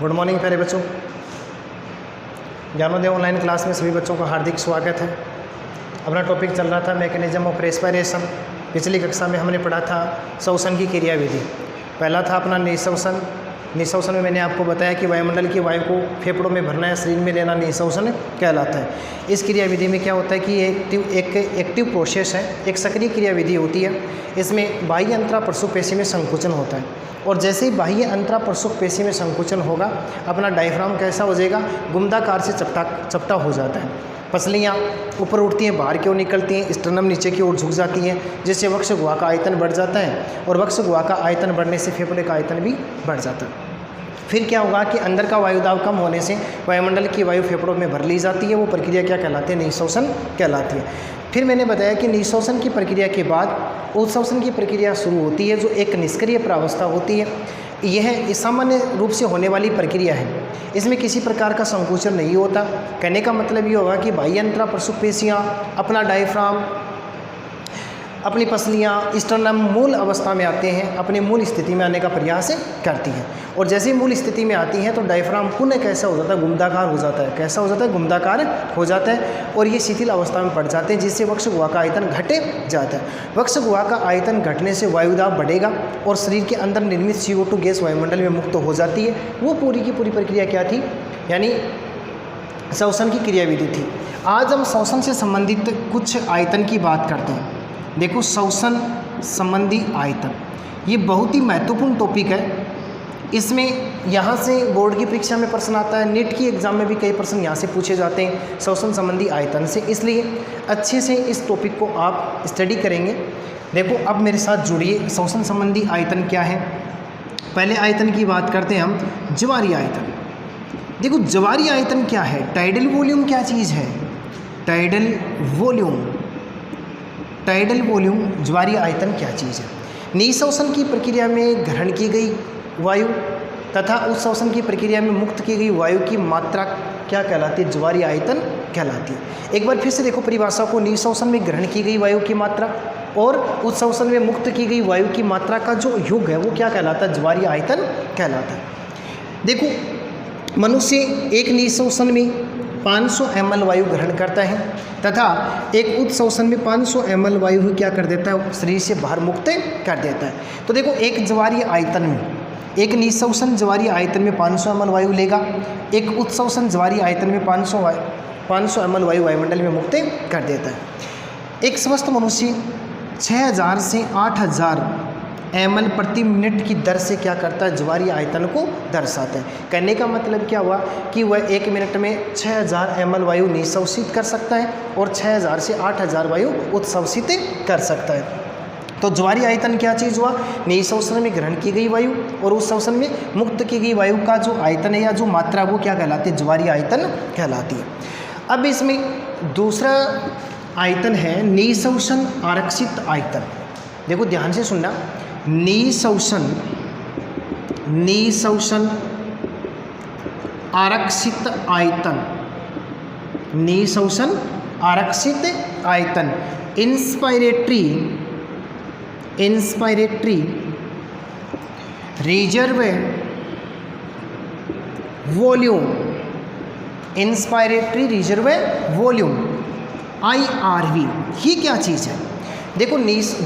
Good morning प्यारे बच्चों। Gyanodaya online class में सभी बच्चों का हार्दिक स्वागत है। अपना टॉपिक चल रहा था मैकेनिज्म ऑफ रेस्पिरेशन। पिछली कक्षा में हमने पढ़ा था श्वसन की क्रियाविधि। पहला था अपना निःश्वसन। निःश्वसन में मैंने आपको बताया कि वायुमंडल की वायु को फेफड़ों में भरना या शरीर में लेना निःश्वसन कहलाता है। इस क्रियाविधि में क्या होता है कि एक एक्टिव प्रोसेस है, एक सक्रिय क्रियाविधि होती है। इसमें बाह्य अंतराप्रसुप पेशी में संकुचन होता है और जैसे ही बाह्य अंतराप्रसुप पेशी में संकुचन होगा अपना डायफ्राम कैसा हो जाएगा, गुम्दाकार से चपटा हो जाता है। पसलियाँ ऊपर उठती हैं, बाहर की ओर निकलती हैं, स्टर्नम नीचे की ओर झुक जाती हैं, जिससे वक्ष गुहा का आयतन बढ़ जाता है और वक्ष गुहा का आयतन बढ़ने से फेफड़े का आयतन भी बढ़ जाता है। फिर क्या होगा कि अंदर का वायुदाब कम होने से वायुमंडल की वायु फेफड़ों में भर ली जाती है। वो प्रक्रिया क्या कहलाती है? निःश्वसन कहलाती है। फिर मैंने बताया कि निःश्वसन की प्रक्रिया के बाद उद्श्वसन की प्रक्रिया शुरू होती है, जो एक निष्क्रिय प्रावस्था होती है। यह सामान्य रूप से होने वाली प्रक्रिया है। इसमें किसी प्रकार का संकुचन नहीं होता। कहने का मतलब ये होगा कि बाह्य अंतराप्रसुप पेशियाँ, अपना डायफ्राम, अपनी पसलियाँ, स्टर्नम मूल अवस्था में आते हैं, अपनी मूल स्थिति में आने का प्रयास करती हैं और जैसे ही मूल स्थिति में आती हैं तो डायफ्राम पुनः कैसा हो जाता है? गुम्दाकार हो जाता है। कैसा हो जाता है? गुम्दाकार हो जाता है और ये शिथिल अवस्था में पड़ जाते हैं, जिससे वक्ष गुहा का आयतन घटे जाता है। वक्ष गुहा का आयतन घटने से वायुदाब बढ़ेगा और शरीर के अंदर निर्मित CO2 गैस वायुमंडल में मुक्त हो जाती है। वो पूरी की पूरी प्रक्रिया क्या थी? यानी श्वसन की क्रियाविधि थी। आज हम श्वसन से संबंधित कुछ आयतन की बात करते हैं। देखो, श्वसन संबंधी आयतन ये बहुत ही महत्वपूर्ण टॉपिक है। इसमें यहाँ से बोर्ड की परीक्षा में प्रश्न आता है, नीट की एग्ज़ाम में भी कई प्रश्न यहाँ से पूछे जाते हैं श्वसन संबंधी आयतन से, इसलिए अच्छे से इस टॉपिक को आप स्टडी करेंगे। देखो, अब मेरे साथ जुड़िए। श्वसन संबंधी आयतन क्या है? पहले आयतन की बात करते हैं हम, ज्वारीय आयतन। देखो, ज्वारीय आयतन क्या है? टाइडल वॉल्यूम क्या चीज़ है? टाइडल वॉल्यूम ज्वारीय आयतन क्या चीज़ है? निःश्वसन की प्रक्रिया में ग्रहण की गई वायु तथा उद्श्वसन की प्रक्रिया में मुक्त की गई वायु की मात्रा क्या कहलाती है? ज्वारीय आयतन कहलाती है। एक बार फिर से देखो परिभाषा को। निःश्वसन में ग्रहण की गई वायु की मात्रा और उद्श्वसन में मुक्त की गई वायु की मात्रा का जो योग है वो क्या कहलाता है? ज्वारीय आयतन कहलाता है। देखो, मनुष्य एक निःश्वसन में 500 ml वायु ग्रहण करता है तथा एक उद्श्वसन में 500 ml वायु क्या कर देता है? शरीर से बाहर मुक्त कर देता है। तो देखो, एक ज्वारीय आयतन में, एक निःश्वसन ज्वारीय आयतन में 500 ml वायु लेगा, एक उद्श्वसन ज्वारीय आयतन में 500 ml वायु वायुमंडल में मुक्त कर देता है। एक स्वस्थ मनुष्य 6000 से 8000 ml प्रति मिनट की दर से क्या करता है? ज्वारीय आयतन को दर्शाता है। कहने का मतलब क्या हुआ कि वह 1 मिनट में 6000 ml वायु निःश्वसित कर सकता है और 6000 से 8000 वायु उद्श्वसित कर सकता है। तो ज्वारीय आयतन क्या चीज़ हुआ? निःश्वसन में ग्रहण की गई वायु और उद्श्वसन में मुक्त की गई वायु का जो आयतन है या जो मात्रा वो क्या कहलाती है? ज्वारीय आयतन कहलाती है। अब इसमें दूसरा आयतन है निःश्वसन आरक्षित आयतन। देखो, ध्यान से सुनना। निःश्वसन आरक्षित आयतन, निःश्वसन आरक्षित आयतन, inspiratory reserve volume, inspiratory reserve volume IRV, ये क्या चीज़ है? देखो,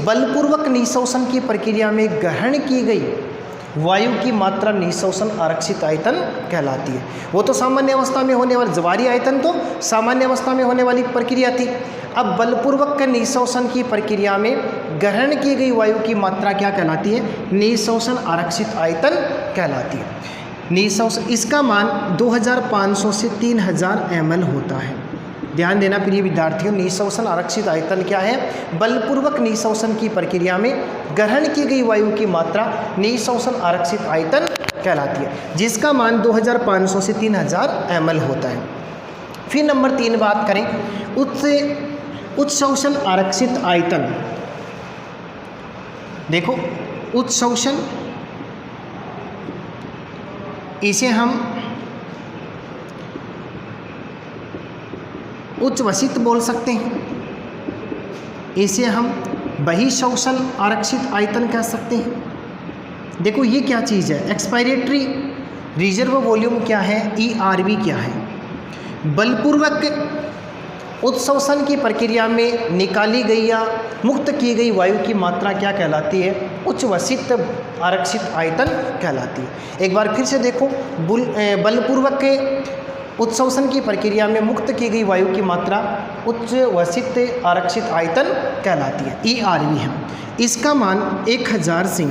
बलपूर्वक निःश्वसन की प्रक्रिया में ग्रहण की गई वायु की मात्रा निःश्वसन आरक्षित आयतन कहलाती है। वो तो सामान्य अवस्था में होने वाली, ज्वारीय आयतन तो सामान्य अवस्था में होने वाली प्रक्रिया थी। अब बलपूर्वक निःश्वसन की प्रक्रिया में ग्रहण की गई वायु की मात्रा क्या कहलाती है? निःश्वसन आरक्षित आयतन कहलाती है। निःश्वसन, इसका मान 2500 से 3000 ml होता है। ध्यान देना प्रिय विद्यार्थियों, निःश्वसन आरक्षित आयतन क्या है? बलपूर्वक निःश्वसन की प्रक्रिया में ग्रहण की गई वायु की मात्रा निःश्वसन आरक्षित आयतन कहलाती है, जिसका मान 2500 से 3000 ml होता है। फिर नंबर 3 बात करें, उद्श्वसन आरक्षित आयतन। देखो, उद्श्वसन, इसे हम उच्चवसित बोल सकते हैं, इसे हम बहिश्वसन आरक्षित आयतन कह सकते हैं। देखो, ये क्या चीज़ है? एक्सपायरेटरी रिजर्व वॉल्यूम क्या है, ERV क्या है। बलपूर्वक उत्सवसन की प्रक्रिया में निकाली गई या मुक्त की गई वायु की मात्रा क्या कहलाती है, उच्छ्वसित आरक्षित आयतन कहलाती है। एक बार फिर से देखो, बलपूर्वक के उत्सवसन की प्रक्रिया में मुक्त की गई वायु की मात्रा उच्छ्वसित आरक्षित आयतन कहलाती है, ERV है। इसका मान 1000 से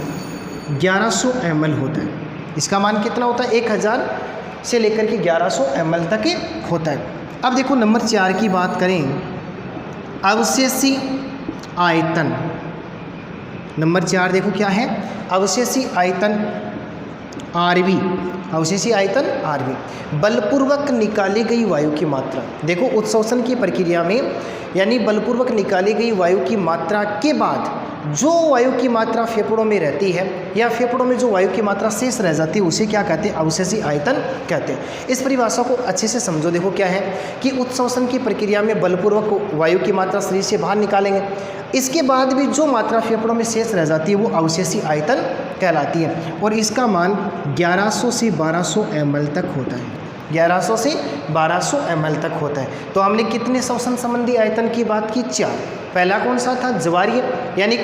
1100 ml होता है। इसका मान कितना होता है, 1000 से लेकर के 1100 ml तक होता है। अब देखो नंबर 4 की बात करें, अवशेषी आयतन। नंबर 4 देखो क्या है, अवशेषी आयतन RV, अवशेषी आयतन RV। बलपूर्वक निकाली गई वायु की मात्रा। देखो उत्सवसन की प्रक्रिया में यानी बलपूर्वक निकाली गई वायु की मात्रा के बाद जो वायु की मात्रा फेफड़ों में रहती है या फेफड़ों में जो वायु की मात्रा शेष रह जाती है उसे क्या कहते हैं, अवशेषी आयतन कहते हैं। इस परिभाषा को अच्छे से समझो। देखो क्या है कि उत्सवसन की प्रक्रिया में बलपूर्वक वायु की मात्रा शरीर से बाहर निकालेंगे, इसके बाद भी जो मात्रा फेफड़ों में शेष रह जाती है वो अवशेषी आयतन कहलाती है और इसका मान 1100 से 1200 ml तक होता है। 1100 से 1200 ml तक होता है। तो हमने कितने श्वसन संबंधी आयतन की बात की, 4। पहला कौन सा था, ज्वारीय यानी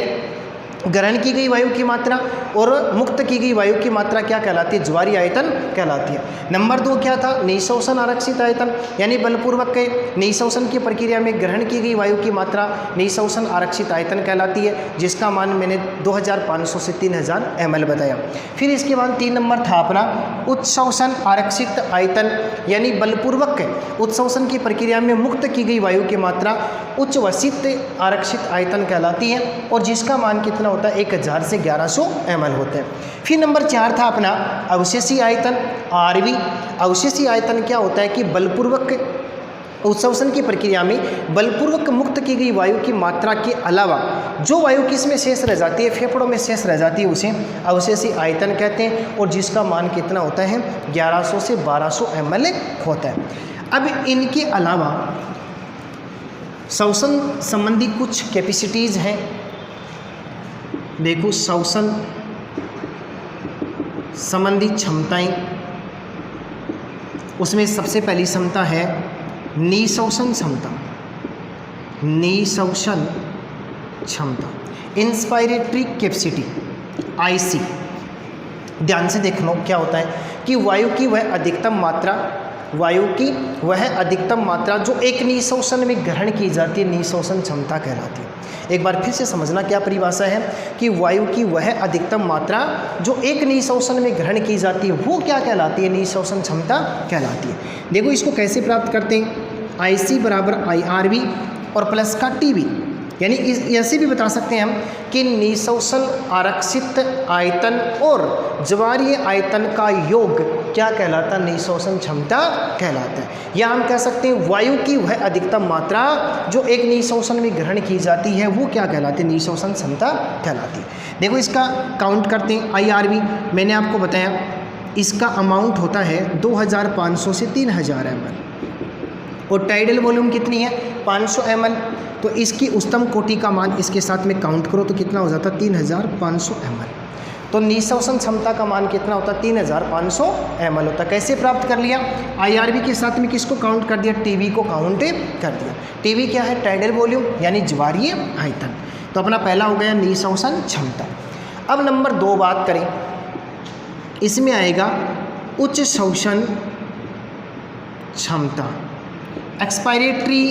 ग्रहण की गई वायु की मात्रा और मुक्त की गई वायु की मात्रा क्या कहलाती है, ज्वारीय आयतन कहलाती है। नंबर 2 क्या था, निःश्वसन आरक्षित आयतन यानी बलपूर्वक के निःश्वसन की प्रक्रिया में ग्रहण की गई वायु की मात्रा निःश्वसन आरक्षित आयतन कहलाती है, जिसका मान मैंने 2500 से 3000 ml बताया। फिर इसके बाद 3 नंबर था अपना उत्सवसन आरक्षित आयतन यानी बलपूर्वक उत्सवसन की प्रक्रिया में मुक्त की गई वायु की मात्रा उच्छ्वसित आरक्षित आयतन कहलाती है और जिसका मान कितना होता है, 1000 से 1100 ml होते हैं। फिर नंबर 4 था अपना अवशेषी आयतन RV। अवशेषी आयतन क्या होता है कि बलपूर्वक उत्सवसन की प्रक्रिया में बलपूर्वक मुक्त की गई वायु की मात्रा के अलावा जो वायु किसमें शेष रह जाती है, फेफड़ों में शेष रह जाती है उसे अवशेषी आयतन कहते हैं और जिसका मान कितना होता है, 1100 से 1200 ml होता है। अब इनके अलावा श्वसन संबंधी कुछ कैपेसिटीज़ हैं। देखो श्वसन संबंधी क्षमताएं, उसमें सबसे पहली क्षमता है निःश्वसन क्षमता। निःश्वसन क्षमता इंस्पायरेटरी कैपेसिटी IC। ध्यान से देख लो क्या होता है कि वायु की वह अधिकतम मात्रा जो एक निःश्वसन में ग्रहण की जाती है निःश्वसन क्षमता कहलाती है। एक बार फिर से समझना क्या परिभाषा है कि वायु की वह अधिकतम मात्रा जो एक निःश्वसन में ग्रहण की जाती है वो क्या कहलाती है, निःश्वसन क्षमता कहलाती है। देखो इसको कैसे प्राप्त करते हैं, IC बराबर IRV और प्लस का TB यानी ऐसे भी बता सकते हैं हम कि निःश्वसन आरक्षित आयतन और ज्वारीय आयतन का योग क्या कहलाता है, निःश्वसन क्षमता कहलाता है। या हम कह सकते हैं वायु की वह अधिकतम मात्रा जो एक निःश्वसन में ग्रहण की जाती है वो क्या कहलाती है, निःश्वसन क्षमता कहलाती है। देखो इसका काउंट करते हैं। IRV मैंने आपको बताया इसका अमाउंट होता है 2500 से 3000 ml और टाइडल वॉल्यूम कितनी है, 500 ml। तो इसकी उच्चतम कोटि का मान इसके साथ में काउंट करो तो कितना हो जाता है, 3500 ml। तो निःश्वसन क्षमता का मान कितना होता है, 3500 ml होता है। कैसे प्राप्त कर लिया, IRV के साथ में किसको काउंट कर दिया, TB को काउंट कर दिया। TB क्या है, टाइडल वॉल्यूम यानी ज्वारीय आयतन। तो अपना पहला हो गया निःश्वसन क्षमता। अब नंबर 2 बात करें, इसमें आएगा उच्च श्वसन क्षमता एक्सपायरेटरी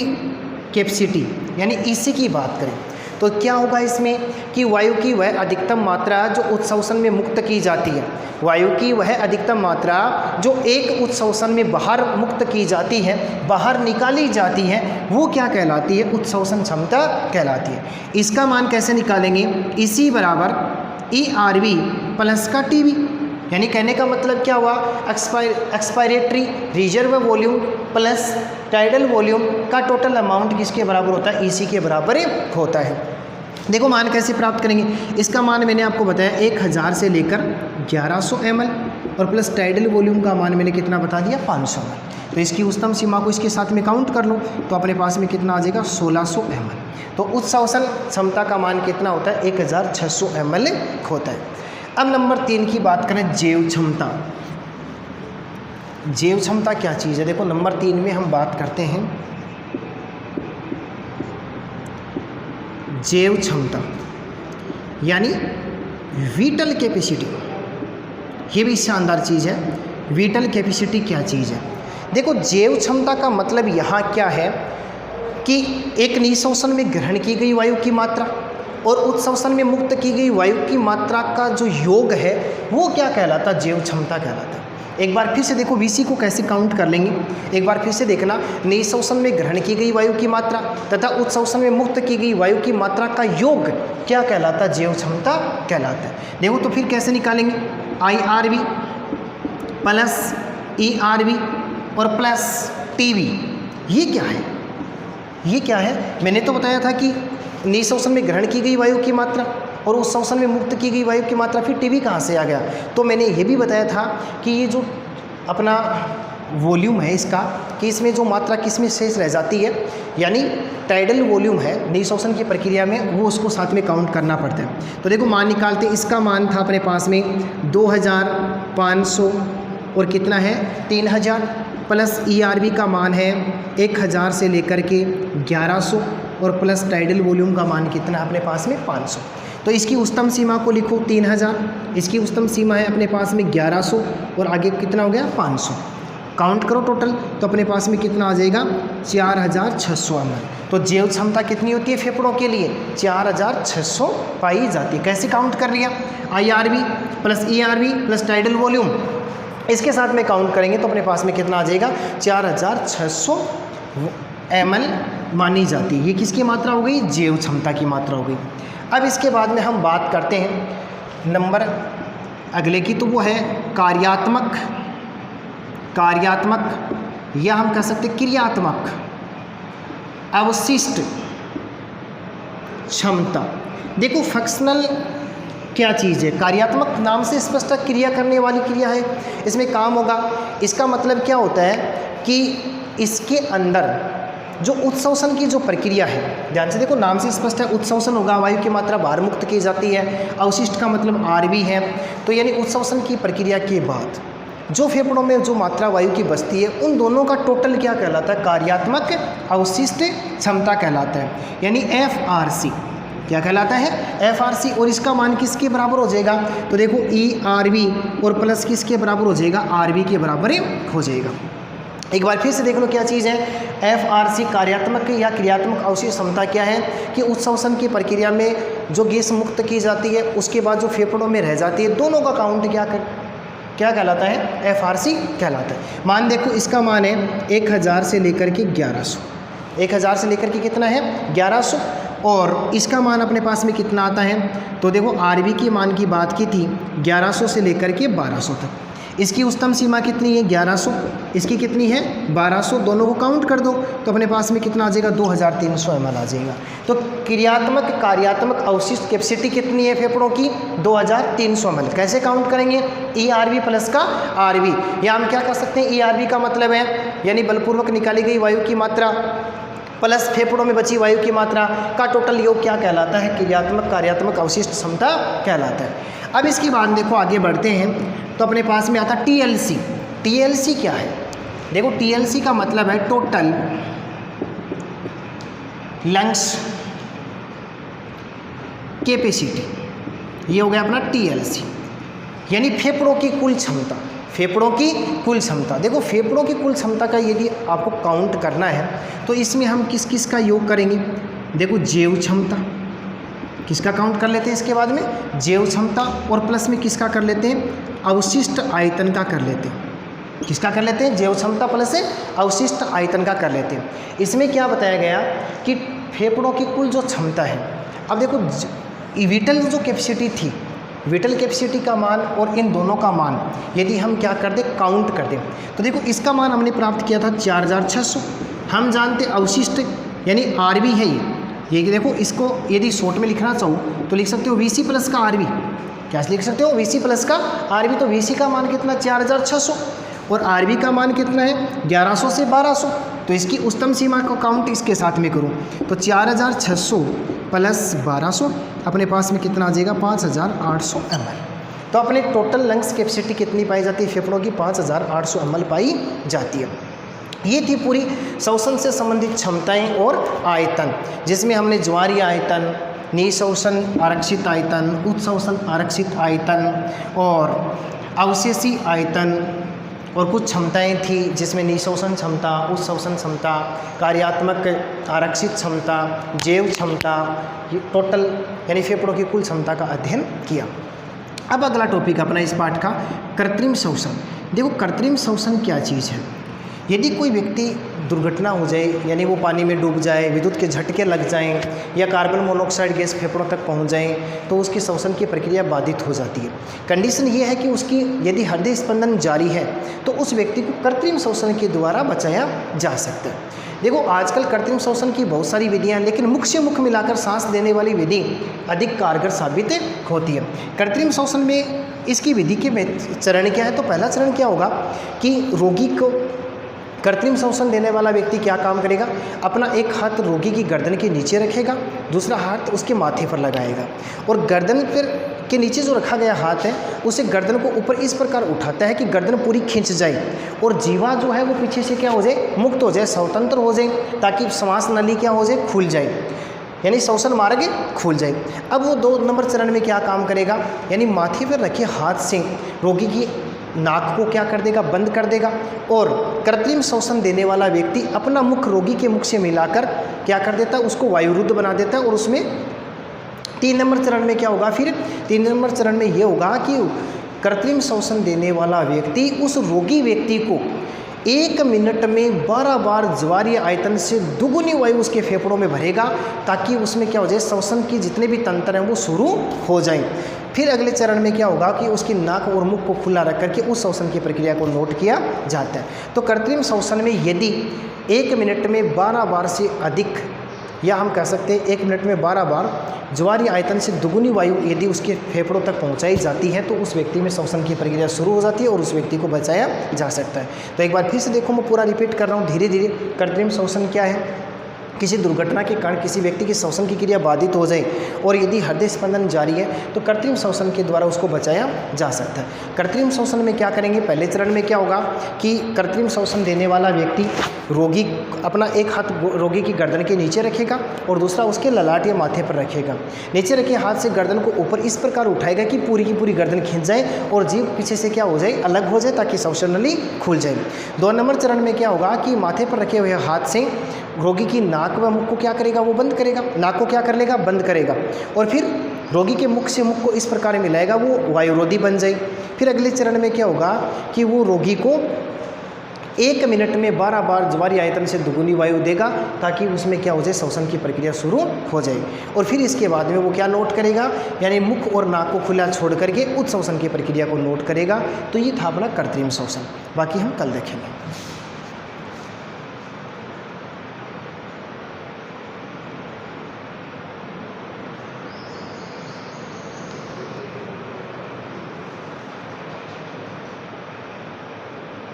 कैपेसिटी यानी EC की बात करें तो क्या होगा इसमें कि वायु की वह अधिकतम मात्रा जो उत्सवसन में मुक्त की जाती है, वायु की वह अधिकतम मात्रा जो एक उत्सवसन में बाहर मुक्त की जाती है, बाहर निकाली जाती है, वो क्या कहलाती है, उत्सवसन क्षमता कहलाती है। इसका मान कैसे निकालेंगे, EC बराबर ERV प्लस का TB यानी कहने का मतलब क्या हुआ, expiratory reserve volume plus tidal volume का टोटल अमाउंट किसके बराबर होता है, EC के बराबर होता है। देखो मान कैसे प्राप्त करेंगे, इसका मान मैंने आपको बताया 1000 से लेकर 1100 ml और प्लस टाइडल वॉल्यूम का मान मैंने कितना बता दिया, 500 ml। तो इसकी उच्चतम सीमा को इसके साथ में काउंट कर लो तो अपने पास में कितना आ जाएगा, 1600 ml। तो उत्सवसन क्षमता का मान कितना होता है, 1600 ml होता है। अब नंबर 3 की बात करें, जैव क्षमता। जैव क्षमता क्या चीज़ है। देखो नंबर 3 में हम बात करते हैं जैव क्षमता यानी विटल कैपेसिटी। ये भी शानदार चीज़ है। विटल कैपेसिटी क्या चीज़ है। देखो जैव क्षमता का मतलब यहाँ क्या है कि एक निःश्वसन में ग्रहण की गई वायु की मात्रा और उत्श्वसन में मुक्त की गई वायु की मात्रा का जो योग है वो क्या कहलाता है, जैव क्षमता कहलाता है। एक बार फिर से देखो VC को कैसे काउंट कर लेंगे। एक बार फिर से देखना, निःश्वसन में ग्रहण की गई वायु की मात्रा तथा उत्श्वसन में मुक्त की गई वायु की मात्रा का योग क्या कहलाता है, जैव क्षमता कहलाता है। देखो तो फिर कैसे निकालेंगे, IRV प्लस ERV और प्लस TV। ये क्या है, ये क्या है। मैंने तो बताया था कि निःश्वसन में ग्रहण की गई वायु की मात्रा और उस श्वसन में मुक्त की गई वायु की मात्रा, फिर TV कहाँ से आ गया। तो मैंने ये भी बताया था कि ये जो अपना वॉल्यूम है इसका, कि इसमें जो मात्रा किस में शेष रह जाती है, यानी टाइडल वॉल्यूम है निःश्वसन की प्रक्रिया में, वो उसको साथ में काउंट करना पड़ता है। तो देखो मान निकालते, इसका मान था अपने पास में 2500 और कितना है 3000 प्लस ERV का मान है 1000 से लेकर के 1100 और प्लस टाइडल वॉल्यूम का मान कितना है अपने पास में 500। तो इसकी उच्चतम सीमा को लिखो 3000, इसकी उच्चतम सीमा है अपने पास में 1100 और आगे कितना हो गया 500। काउंट करो टोटल तो अपने पास में कितना आ जाएगा 4600 ml। तो जैव क्षमता कितनी होती है फेफड़ों के लिए 4600 पाई जाती है। कैसे काउंट कर लिया, IRV plus ERV plus tidal volume, इसके साथ में काउंट करेंगे तो अपने पास में कितना आ जाएगा 4600 ml मानी जाती है। ये किसकी मात्रा हो गई, जैव क्षमता की मात्रा हो गई। अब इसके बाद में हम बात करते हैं नंबर अगले की, तो वो है कार्यात्मक या हम कह सकते क्रियात्मक अवशिष्ट क्षमता। देखो फंक्शनल क्या चीज़ है, कार्यात्मक नाम से स्पष्ट क्रिया करने वाली क्रिया है, इसमें काम होगा। इसका मतलब क्या होता है कि इसके अंदर जो उत्श्वसन की जो प्रक्रिया है, ध्यान से देखो नाम से स्पष्ट है, उत्श्वसन होगा, वायु की मात्रा बाहर मुक्त की जाती है, अवशिष्ट का मतलब RV है। तो यानी उत्श्वसन की प्रक्रिया के बाद जो फेफड़ों में जो मात्रा वायु की बचती है, उन दोनों का टोटल क्या कहलाता है, कार्यात्मक अवशिष्ट क्षमता कहलाता है, यानी FRC। क्या कहलाता है, FRC। और इसका मान किसके बराबर हो जाएगा, तो देखो ERV और प्लस किसके बराबर हो जाएगा, RV के बराबर हो जाएगा। एक बार फिर से देख लो क्या चीज़ है, FRC कार्यात्मक या क्रियात्मक अवशिष्ट क्षमता क्या है कि उत्श्वसन की प्रक्रिया में जो गैस मुक्त की जाती है उसके बाद जो फेफड़ों में रह जाती है, दोनों का काउंट क्या कहलाता है, FRC कहलाता है। मान देखो इसका मान है 1000 से लेकर के 1100, 1000 से लेकर के कितना है 1100, और इसका मान अपने पास में कितना आता है, तो देखो RV की मान की बात की थी 1100 से लेकर के 1200 तक। इसकी उच्चतम सीमा कितनी है 1100, इसकी कितनी है 1200, दोनों को काउंट कर दो तो अपने पास में कितना आ जाएगा 2300 ml आ जाएगा। तो क्रियात्मक कार्यात्मक अवशिष्ट कैपेसिटी कितनी है फेफड़ों की 2300 ml। कैसे काउंट करेंगे, ERV प्लस का RV, या हम क्या कर सकते हैं, ERV का मतलब है यानी बलपूर्वक निकाली गई वायु की मात्रा प्लस फेफड़ों में बची वायु की मात्रा का टोटल योग क्या कहलाता है, क्रियात्मक कार्यात्मक अवशिष्ट क्षमता कहलाता है। अब इसके बाद देखो आगे बढ़ते हैं तो अपने पास में आता TLC। TLC क्या है, देखो TLC का मतलब है टोटल लंग्स कैपेसिटी, ये हो गया अपना TLC, यानी फेफड़ों की कुल क्षमता, फेफड़ों की कुल क्षमता। देखो फेफड़ों की कुल क्षमता का यदि आपको काउंट करना है तो इसमें हम किस किस का योग करेंगे, देखो जैव क्षमता, किसका काउंट कर लेते हैं इसके बाद में, जैव क्षमता, और प्लस में किसका कर लेते हैं, अवशिष्ट आयतन का कर लेते हैं। किसका कर लेते हैं, जैव क्षमता प्लस अवशिष्ट आयतन का कर लेते हैं। इसमें क्या बताया गया कि फेफड़ों की कुल जो क्षमता है, अब देखो विटल जो कैपेसिटी थी, विटल कैपेसिटी का मान और इन दोनों का मान यदि हम क्या कर दें, काउंट कर दें, तो देखो इसका मान हमने प्राप्त किया था 4600। हम जानते अवशिष्ट यानी RV है ये देखो, इसको यदि शॉर्ट में लिखना चाहो तो लिख सकते हो VC प्लस का RV। क्या लिख सकते हो, VC प्लस का RV। तो VC का मान कितना 4600 और RV का मान कितना है 1100 से 1200। तो इसकी उच्चतम सीमा को काउंट इसके साथ में करूँ तो 4600 प्लस 1200 अपने पास में कितना आ जाएगा 5800 ml। तो अपने टोटल लंग्स कैपेसिटी कितनी पाई जाती है? फेफड़ों की 5800 ml पाई जाती है। ये थी पूरी श्वसन से संबंधित क्षमताएं और आयतन, जिसमें हमने ज्वारीय आयतन, निःश्वसन आरक्षित आयतन, उत्श्वसन आरक्षित आयतन और अवशेषी आयतन और कुछ क्षमताएं थी, जिसमें निःश्वसन क्षमता, उत्श्वसन क्षमता, कार्यात्मक आरक्षित क्षमता, जैव क्षमता, ये टोटल यानी फेफड़ों की कुल क्षमता का अध्ययन किया। अब अगला टॉपिक अपना इस पाठ का कृत्रिम श्वसन। देखो कृत्रिम श्वसन क्या चीज़ है। यदि कोई व्यक्ति दुर्घटना हो जाए, यानी वो पानी में डूब जाए, विद्युत के झटके लग जाएं या कार्बन मोनोऑक्साइड गैस फेफड़ों तक पहुंच जाए, तो उसकी श्वसन की प्रक्रिया बाधित हो जाती है। कंडीशन ये है कि उसकी यदि हृदय स्पंदन जारी है तो उस व्यक्ति को कृत्रिम श्वसन के द्वारा बचाया जा सकता है। देखो आजकल कृत्रिम श्वसन की बहुत सारी विधियां हैं, लेकिन मुख से मुख मिलाकर सांस देने वाली विधि अधिक कारगर साबित होती है। कृत्रिम श्वसन में इसकी विधि के चरण क्या है? तो पहला चरण क्या होगा कि रोगी को कृत्रिम श्वसन देने वाला व्यक्ति क्या काम करेगा? अपना एक हाथ रोगी की गर्दन के नीचे रखेगा, दूसरा हाथ उसके माथे पर लगाएगा और गर्दन पर के नीचे जो रखा गया हाथ है उसे गर्दन को ऊपर इस प्रकार उठाता है कि गर्दन पूरी खिंच जाए और जीवा जो है वो पीछे से क्या हो जाए? मुक्त हो जाए, स्वतंत्र हो जाए, ताकि श्वास नली क्या हो जाए? खुल जाए, यानी श्वसन मार्ग खुल जाए। अब वो 2 नंबर चरण में क्या काम करेगा? यानी माथे पर रखे हाथ से रोगी की नाक को क्या कर देगा? बंद कर देगा और कृत्रिम श्वसन देने वाला व्यक्ति अपना मुख रोगी के मुख से मिलाकर क्या कर देता है? उसको वायुरुद्ध बना देता है। और उसमें 3 नंबर चरण में क्या होगा? फिर 3 नंबर चरण में ये होगा कि कृत्रिम श्वसन देने वाला व्यक्ति उस रोगी व्यक्ति को 1 मिनट में 12 बार ज्वारीय आयतन से दुगुनी वायु उसके फेफड़ों में भरेगा, ताकि उसमें क्या हो जाए? श्वसन की जितने भी तंत्र हैं वो शुरू हो जाएं। फिर अगले चरण में क्या होगा कि उसकी नाक और मुख को खुला रख करके उस श्वसन की प्रक्रिया को नोट किया जाता है। तो कृत्रिम श्वसन में यदि 1 मिनट में 12 बार से अधिक, या हम कह सकते हैं 1 मिनट में 12 बार ज्वारीय आयतन से दुगुनी वायु यदि उसके फेफड़ों तक पहुंचाई जाती है तो उस व्यक्ति में श्वसन की प्रक्रिया शुरू हो जाती है और उस व्यक्ति को बचाया जा सकता है। तो एक बार फिर से देखो, मैं पूरा रिपीट कर रहा हूँ धीरे धीरे। कृत्रिम श्वसन क्या है? किसी दुर्घटना के कारण किसी व्यक्ति की श्वसन की क्रिया बाधित हो जाए और यदि हृदय स्पंदन जारी है तो कृत्रिम श्वसन के द्वारा उसको बचाया जा सकता है। कृत्रिम श्वसन में क्या करेंगे? पहले चरण में क्या होगा कि कृत्रिम श्वसन देने वाला व्यक्ति रोगी अपना एक हाथ रोगी की गर्दन के नीचे रखेगा और दूसरा उसके ललाट या माथे पर रखेगा। नीचे रखे हाथ से गर्दन को ऊपर इस प्रकार उठाएगा कि पूरी की पूरी गर्दन खींच जाए और जीभ पीछे से क्या हो जाए? अलग हो जाए, ताकि श्वसन नली खुल जाए। 2 नंबर चरण में क्या होगा कि माथे पर रखे हुए हाथ से रोगी की नाक व मुख को क्या करेगा? वो बंद करेगा। नाक को क्या कर लेगा? बंद करेगा और फिर रोगी के मुख से मुख को इस प्रकार मिलाएगा, वो वायुरोधी बन जाए। फिर अगले चरण में क्या होगा कि वो रोगी को 1 मिनट में 12 बार ज्वारीय आयतन से दुगुनी वायु देगा, ताकि उसमें क्या हो जाए? श्वसन की प्रक्रिया शुरू हो जाए। और फिर इसके बाद में वो क्या नोट करेगा? यानी मुख और नाक को खुला छोड़ करके उच्च श्वसन की प्रक्रिया को नोट करेगा। तो ये था अपना कृत्रिम श्वसन। बाकी हम कल देखेंगे।